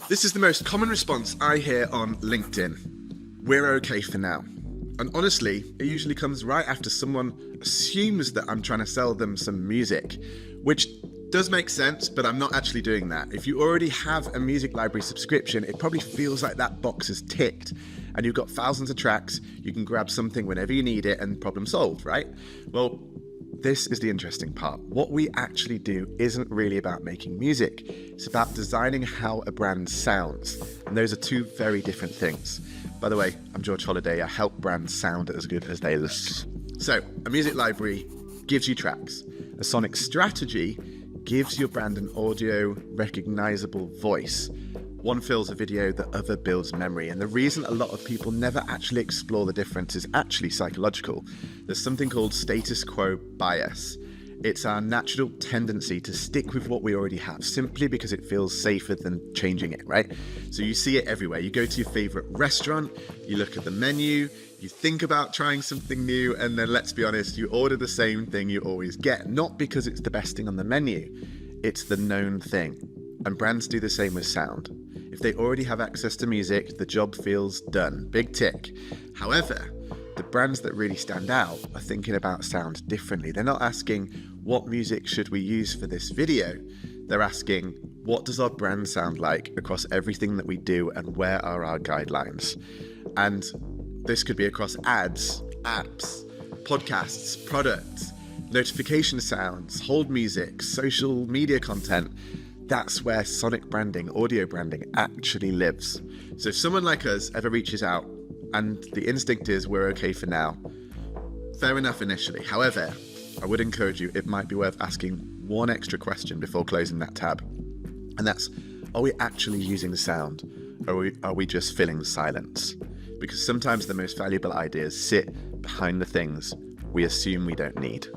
This is the most common response I hear on LinkedIn. We're okay for now. And honestly, it usually comes right after someone assumes that I'm trying to sell them some music, which does make sense, but I'm not actually doing that. If you already have a music library subscription, it probably feels like that box is ticked and you've got thousands of tracks, you can grab something whenever you need it and problem solved, right? Well, this is the interesting part. What we actually do isn't really about making music. It's about designing how a brand sounds. And those are two very different things. By the way, I'm George Holliday. I help brands sound as good as they look. So, a music library gives you tracks. A sonic strategy gives your brand an audio recognizable voice. One fills a video, the other builds memory. And the reason a lot of people never actually explore the difference is actually psychological. There's something called status quo bias. It's our natural tendency to stick with what we already have simply because it feels safer than changing it, right? So you see it everywhere. You go to your favorite restaurant, you look at the menu, you think about trying something new, and then let's be honest, you order the same thing you always get, not because it's the best thing on the menu. It's the known thing. And brands do the same with sound. If they already have access to music, the job feels done. Big tick. However, the brands that really stand out are thinking about sound differently. They're not asking, what music should we use for this video? They're asking, what does our brand sound like across everything that we do and where are our guidelines? And this could be across ads, apps, podcasts, products, notification sounds, hold music, social media content. That's where sonic branding, audio branding actually lives. So if someone like us ever reaches out and the instinct is we're okay for now, fair enough initially. However, I would encourage you, it might be worth asking one extra question before closing that tab. And that's, are we actually using the sound? Or are we just filling silence? Because sometimes the most valuable ideas sit behind the things we assume we don't need.